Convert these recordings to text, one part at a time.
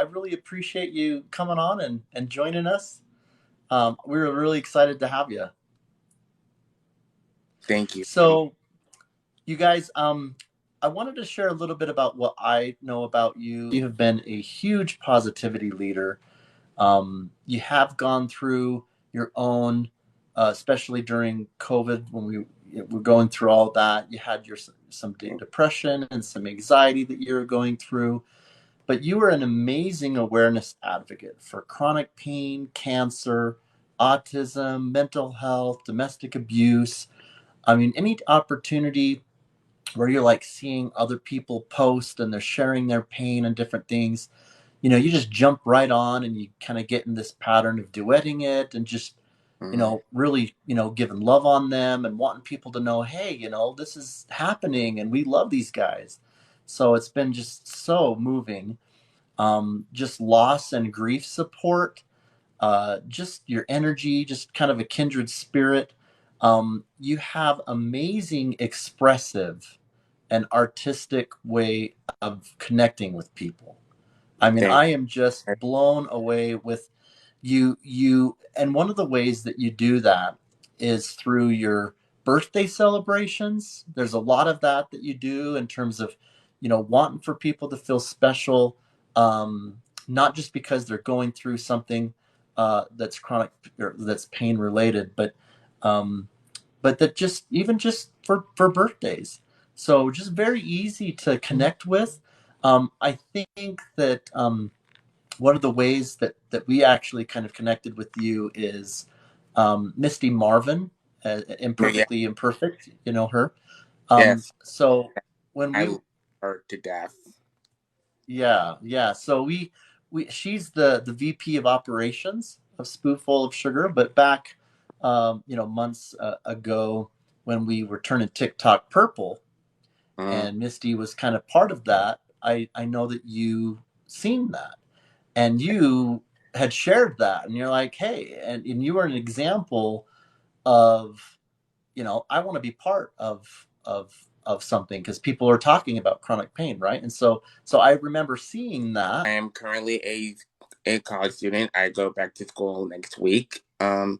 I really appreciate you coming on and joining us. We're really excited to have you. Thank you. So, you guys, I wanted to share a little bit about what I know about you. You have been a huge positivity leader. You have gone through your own, especially during COVID when we were going through all that. You had some depression and some anxiety that you were going through. But you are an amazing awareness advocate for chronic pain, cancer, autism, mental health, domestic abuse. I mean, any opportunity where you're like seeing other people post and they're sharing their pain and different things, you just jump right on and you kind of get in this pattern of duetting it and just, Mhm. really, giving love on them and wanting people to know, hey, this is happening and we love these guys. So it's been just so moving. Just loss and grief support, just your energy, just kind of a kindred spirit. You have amazing expressive and artistic way of connecting with people. I mean, Thank I am just blown away with you. And one of the ways that you do that is through your birthday celebrations. There's a lot of that you do in terms of, wanting for people to feel special, not just because they're going through something that's chronic or that's pain related, um, but that just even just for birthdays. So just very easy to connect with. I think that one of the ways that we actually kind of connected with you is Misty Marvin, you. Yeah, Imperfectly Imperfect. You know her. yes, So when I we, love her to death. yeah, yeah. So we she's the VP of operations of Spoonful of Sugar. But back, months ago when we were turning TikTok purple, Mhm. and Misty was kind of part of that. I know that you seen that and you had shared that and you're like, hey, and you were an example of, I want to be part of something because people are talking about chronic pain, right? And so I remember seeing that. I am currently a college student. I go back to school next week. And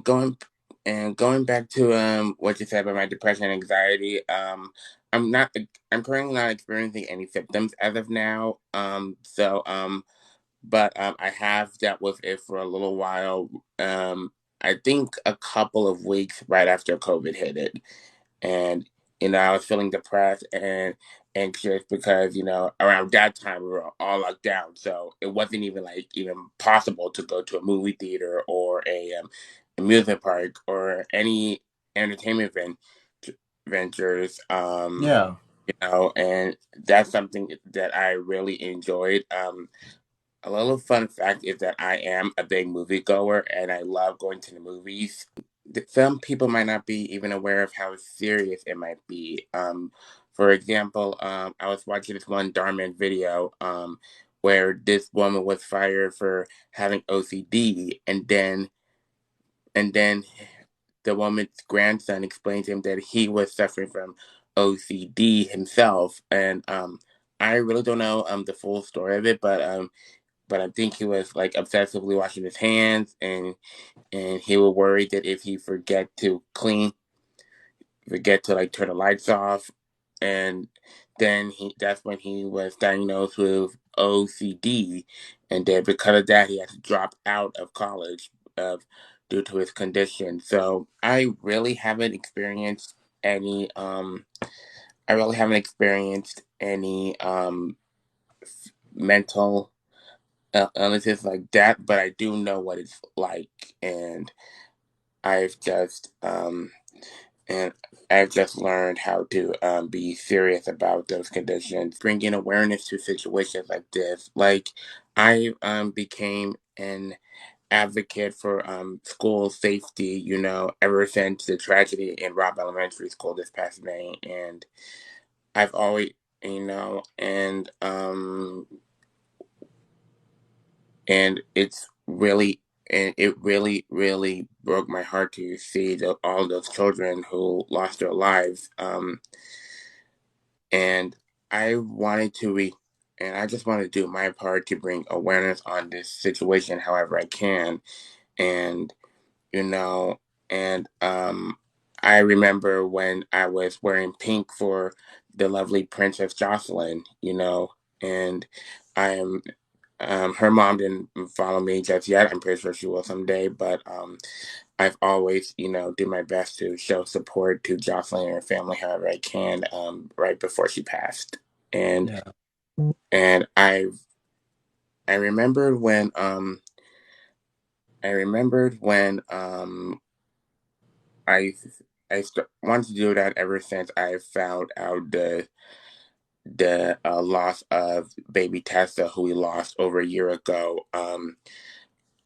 going back to what you said about my depression and anxiety. I'm not. I'm currently not experiencing any symptoms as of now. But I have dealt with it for a little while. I think a couple of weeks right after COVID hit it, and I was feeling depressed and anxious because around that time we were all locked down, so it wasn't even like even possible to go to a movie theater or a music park or any entertainment ventures. Yeah. And that's something that I really enjoyed. A little fun fact is that I am a big moviegoer and I love going to the movies. Some people might not be even aware of how serious it might be. For example, I was watching this one Darman video where this woman was fired for having OCD, and then the woman's grandson explained to him that he was suffering from OCD himself, and I really don't know the full story of it, but I think he was like obsessively washing his hands, and he was worried that if he forget to like turn the lights off, and then that's when he was diagnosed with OCD, and then because of that he had to drop out of college due to his condition. So any I really haven't experienced any mental illnesses like that, but I do know what it's like, and I've just um and I've just learned how to be serious about those conditions, bringing awareness to situations like this. Like I became an advocate for school safety, ever since the tragedy in Robb Elementary School this past May, and I've always, you know, and it's really and it really really broke my heart to see all those children who lost their lives, and I wanted to and I just want to do my part to bring awareness on this situation however I can. And you know, and I remember when I was wearing pink for the lovely Princess Jocelyn, and I am her mom didn't follow me just yet. I'm pretty sure she will someday, but I've always, do my best to show support to Jocelyn and her family however I can, right before she passed. And Yeah. and I remembered when I remembered when I wanted to do that ever since I found out the loss of baby Tessa, who we lost over a year ago.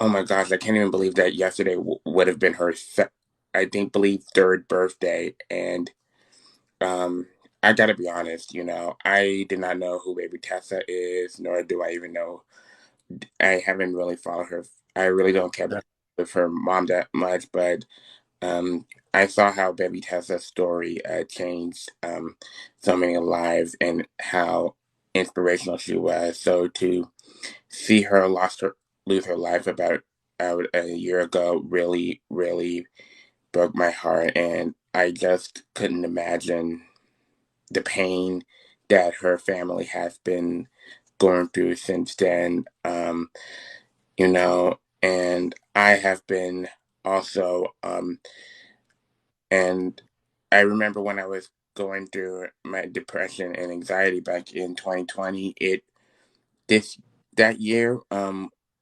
Oh my gosh, I can't even believe that yesterday would have been her, I think, believe third birthday, and um, I gotta be honest, I did not know who baby Tessa is, nor do I even know. I haven't really followed her. I really don't care Yeah. with her mom that much, but Um, I saw how Baby Tessa's story changed so many lives and how inspirational she was. So to see her lose her life about a year ago really, really broke my heart, and I just couldn't imagine the pain that her family has been going through since then. And I have been also And I remember when I was going through my depression and anxiety back in 2020, this that year,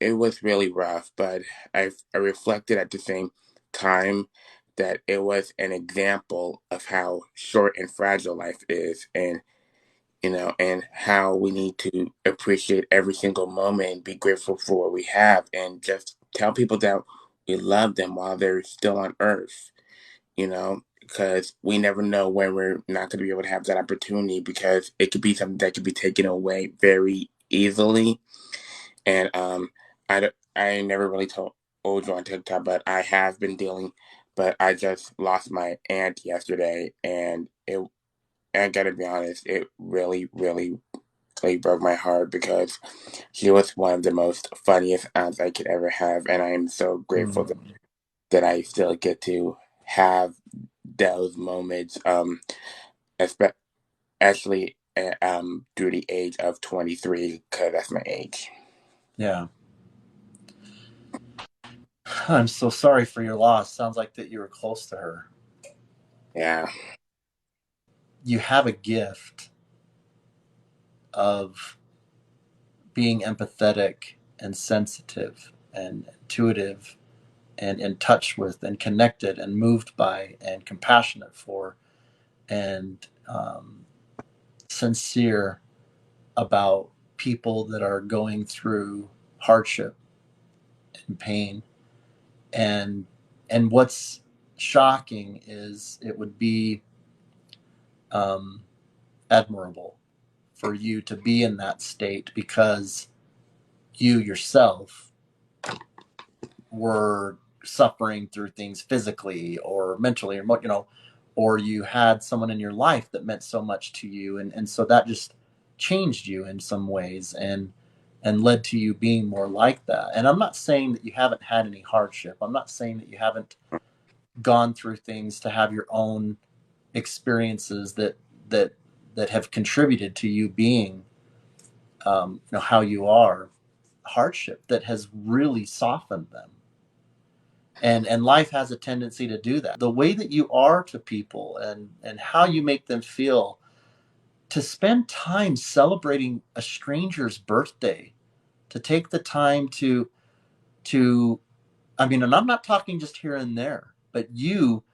it was really rough, but I reflected at the same time that it was an example of how short and fragile life is, and how we need to appreciate every single moment and be grateful for what we have, and just tell people that we love them while they're still on earth, because we never know when we're not going to be able to have that opportunity, because it could be something that could be taken away very easily. And I never really told Ojo on TikTok, but I have been dealing. But I just lost my aunt yesterday, and I gotta be honest, it really, really, really broke my heart because she was one of the most funniest aunts I could ever have, and I am so grateful Mm. that I still get to have those moments, especially through the age of 23, because that's my age. Yeah. I'm so sorry for your loss. Sounds like that you were close to her. Yeah, You have a gift of being empathetic and sensitive and intuitive and in touch with and connected and moved by and compassionate for and sincere about people that are going through hardship and pain. And what's shocking is it would be um, admirable for you to be in that state because you yourself were suffering through things physically or mentally or or you had someone in your life that meant so much to you, and so that just changed you in some ways and led to you being more like that. And I'm not saying that you haven't had any hardship. I'm not saying that you haven't gone through things to have your own experiences that that have contributed to you being how you are, hardship that has really softened them. And life has a tendency to do that. The way that you are to people and how you make them feel, to spend time celebrating a stranger's birthday, to take the time to I mean, and I'm not talking just here and there, but you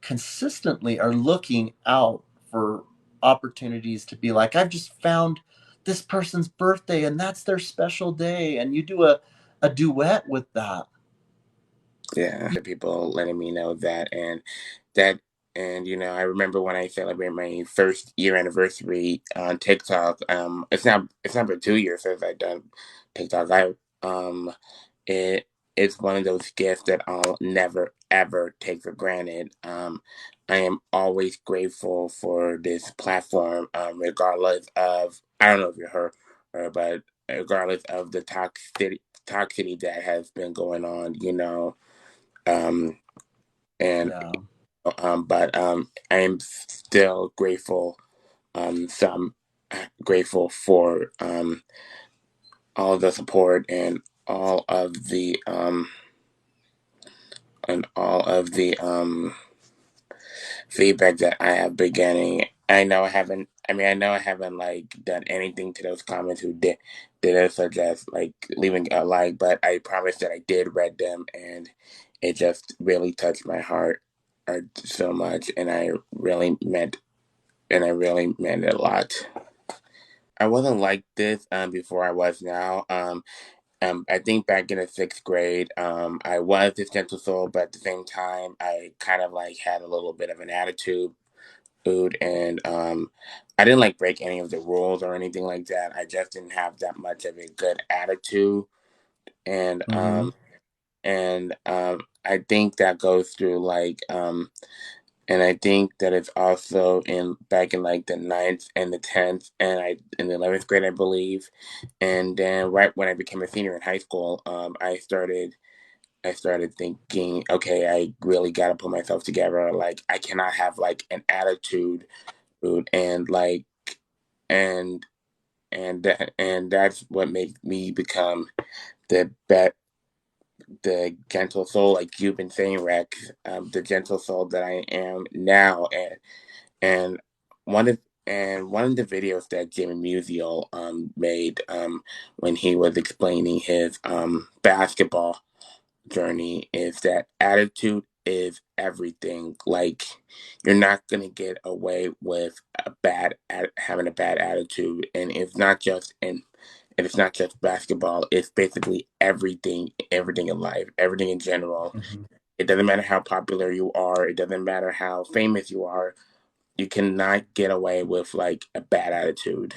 consistently are looking out for opportunities to be like, I've just found this person's birthday and that's their special day, and you do a duet with that. yeah. People letting me know that, and I remember when I celebrated my first year anniversary on TikTok. It's not been 2 years since I done TikTok. Um, it it's one of those gifts that I'll never ever take for granted. I am always grateful for this platform, regardless of, I don't know if you're her but regardless of the toxicity that has been going on, um, and Yeah. but I am still grateful. So I'm grateful for all of the support all of the um, and all of the feedback that I have been getting. I know I haven't. I mean, I know I haven't like done anything to those comments who did it, such as like leaving a like. But I promise that I did read them, and it just really touched my heart so much, and I really meant it a lot. I wasn't like this before I was now. I think back in the sixth grade, I was this gentle soul, but at the same time, I kind of like had a little bit of an attitude, and I didn't like break any of the rules or anything like that. I just didn't have that much of a good attitude, and Mm-hmm. I think that goes through and I think that it's also in back in like the ninth and the 10th and I in the 11th grade, I believe. And then right when I became a senior in high school, I started thinking, okay, I really got to put myself together. Like I cannot have like an attitude, and and and that's what made me become the bet the gentle soul, like you've been saying, Rex, the gentle soul that I am now. And one of one of the videos that Jimmy Musial made when he was explaining his basketball journey is that attitude is everything. Like you're not gonna get away with having a bad attitude, and it's not just basketball. It's basically everything in life, everything in general. Mm-hmm. It doesn't matter how popular you are. It doesn't matter how famous you are. You cannot get away with like a bad attitude.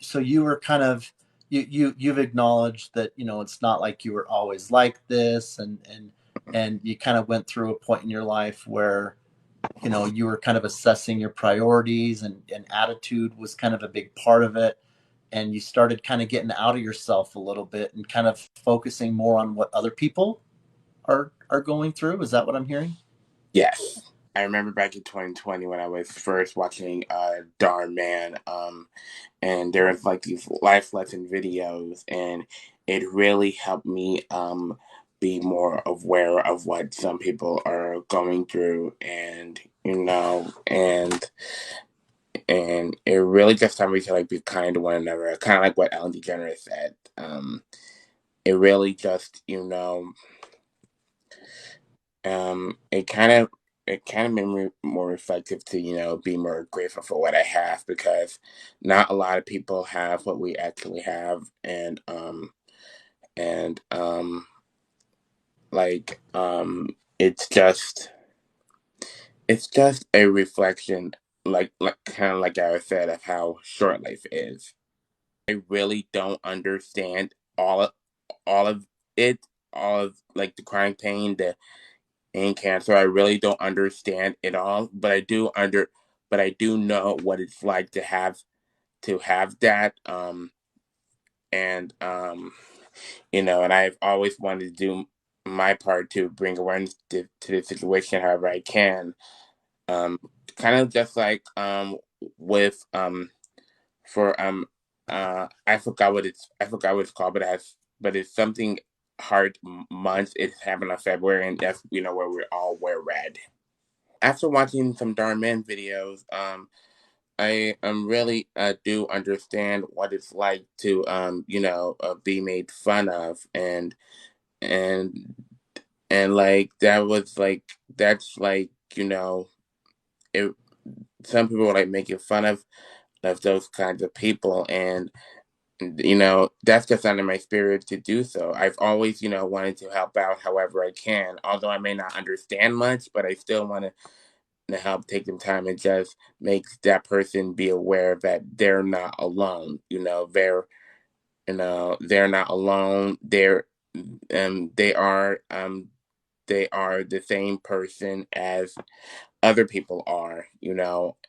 So you were kind of you've acknowledged that it's not like you were always like this, and you kind of went through a point in your life where you were kind of assessing your priorities, and attitude was kind of a big part of it, and you started kind of getting out of yourself a little bit and kind of focusing more on what other people are going through. Is that what I'm hearing? Yes. I remember back in 2020 when I was first watching Darn Man, and there was like these life lesson videos, and it really helped me be more aware of what some people are going through, and and it really just taught me to like be kind to one another, kind of like what Ellen DeGeneres said. It really just it kind of made me more reflective to be more grateful for what I have, because not a lot of people have what we actually have, and like it's just a reflection, like kind of like I said, of how short life is. I really don't understand all of it, all of like the chronic pain, the and cancer. I really don't understand it all, but I do know what it's like to have that. And and I've always wanted to do my part to bring awareness to the situation however I can. Um, Kind of just like with for I forgot what it's called, but it's something hard month. It's happened on February, and that's where we all wear red. After watching some Darn Man videos, I really do understand what it's like to be made fun of, and like that was like that's like it. Some people were like making fun of those kinds of people, and that's just under my spirit to do so. I've always wanted to help out however I can, although I may not understand much, but I still want to help take some time and just make that person be aware that they're not alone. They're not alone. They they are the same person as other people are,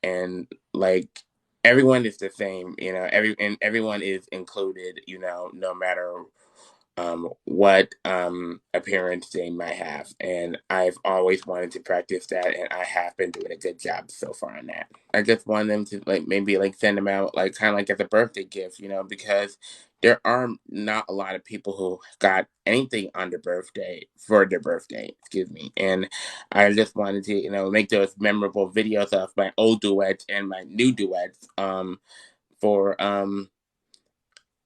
and like everyone is the same, and everyone is included, no matter what appearance they might have. And I've always wanted to practice that, and I have been doing a good job so far on that. I just want them to like maybe like send them out like kind of like as a birthday gift, because there are not a lot of people who got anything on their birthday for their birthday, excuse me. And I just wanted to, make those memorable videos of my old duets and my new duets for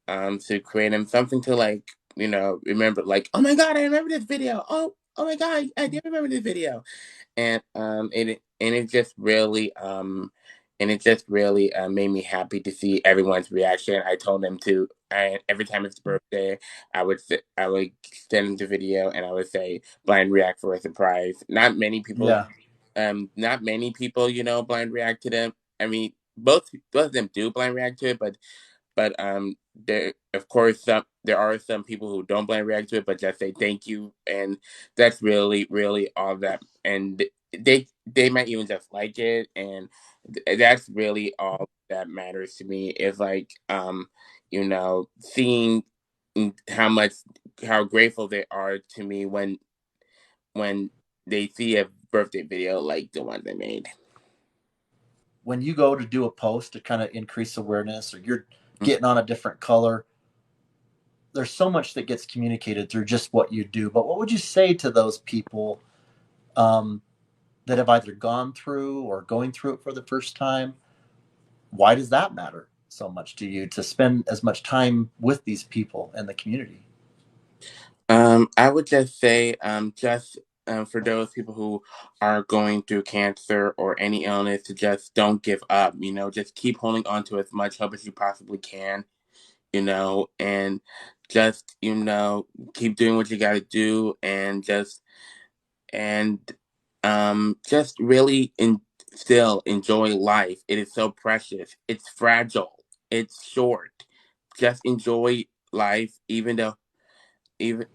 to create them something to like, remember, like, oh my god, I remember this video. Oh my god, I did remember this video. And it just really made me happy to see everyone's reaction. I told them to, every time it's birthday, I would send them the video and I would say blind react for a surprise. Yeah. Not many people, blind react to them. I mean, both of them do blind react to it, but there, of course, there are some people who don't blind react to it, but just say thank you, and that's really really all that. And they might even just like it, and that's really all that matters to me. Is like seeing how how grateful they are to me when they see a birthday video like the one they made. When you go to do a post to kind of increase awareness, or you're getting on a different color, there's so much that gets communicated through just what you do. But what would you say to those people um, that have either gone through or going through it for the first time? Why does that matter so much to you to spend as much time with these people in the community? I would just say, just for those people who are going through cancer or any illness, to just don't give up. Just keep holding on to as much hope as you possibly can. And just keep doing what you got to do, and and just really still enjoy life. It is so precious. It's fragile. It's short. Just enjoy life, even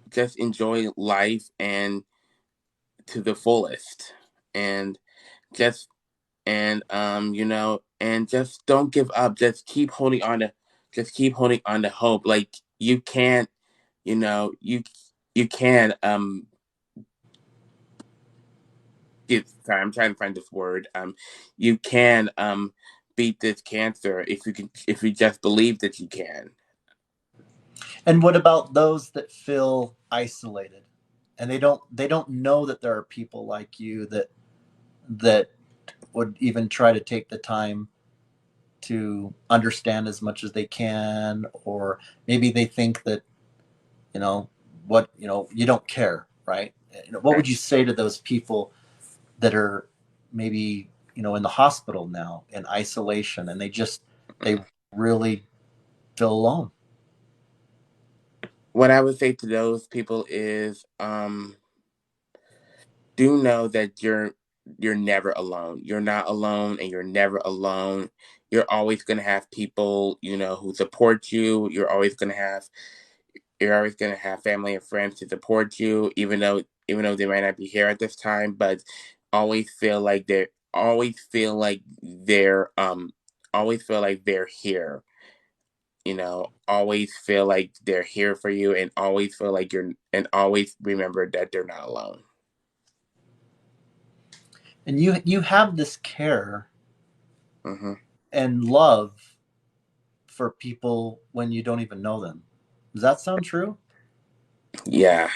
just enjoy life and to the fullest, and just and just don't give up. Just keep holding on to hope. Like you can't, you can sorry, I'm trying to find this word. You can beat this cancer if you just believe that you can. And what about those that feel isolated and they don't know that there are people like you that would even try to take the time to understand as much as they can, or maybe they think that you know you don't care, right? What would you say to those people that are maybe in the hospital now in isolation, and they really feel alone? What I would say to those people is, do know that you're never alone. You're not alone, and you're never alone. You're always gonna have people, who support you. You're always gonna have family and friends to support you, even though they might not be here at this time. But always feel like always feel like they're here. Always feel like they're here for you, and always feel like and always remember that they're not alone. And you have this care Hmm. and love for people when you don't even know them. Does that sound true? Yeah.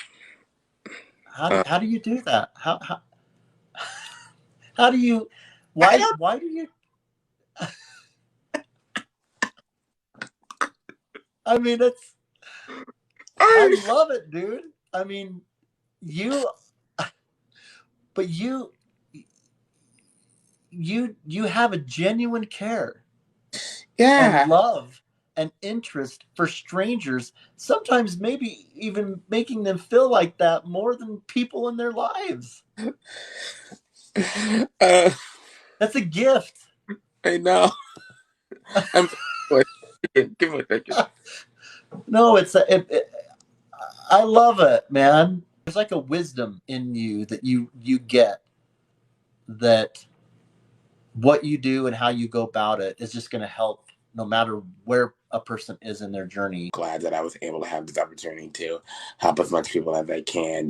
Uh, How do you do that? How do you I don't. why do you I mean it's I I, love it, dude. I mean, you but you have a genuine care and yeah. love and interest for strangers, sometimes maybe even making them feel like that more than people in their lives. Uh, That's a gift. I know. I'm sorry. Give me a second. No, I love it, man. There's like a wisdom in you that you get that what you do and how you go about it is just going to help no matter where a person is in their journey. Glad that I was able to have this opportunity to help as much people as I can,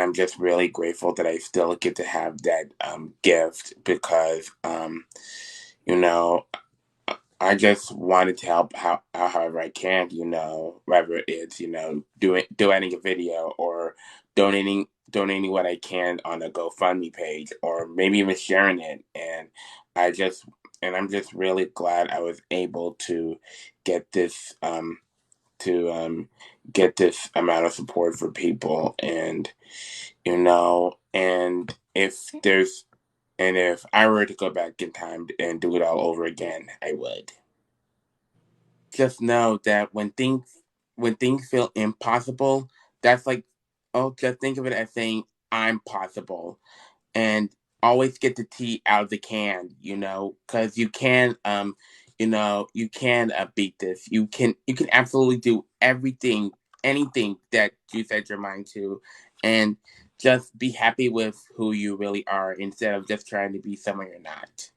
I'm just really grateful that I still get to have that gift because you know I just wanted to help however I can, whether it's doing a video or donating what I can on a GoFundMe page or maybe even sharing it. I just I'm just really glad I was able get this to get this amount of support for people, and if I were to go back in time and do it all over again, I would. Just know that when things feel impossible, that's like, oh, just think of it as saying I'm possible, and always get the tea out of the can, because you can beat this. You can absolutely do anything that you set your mind to, and just be happy with who you really are instead of just trying to be someone you're not.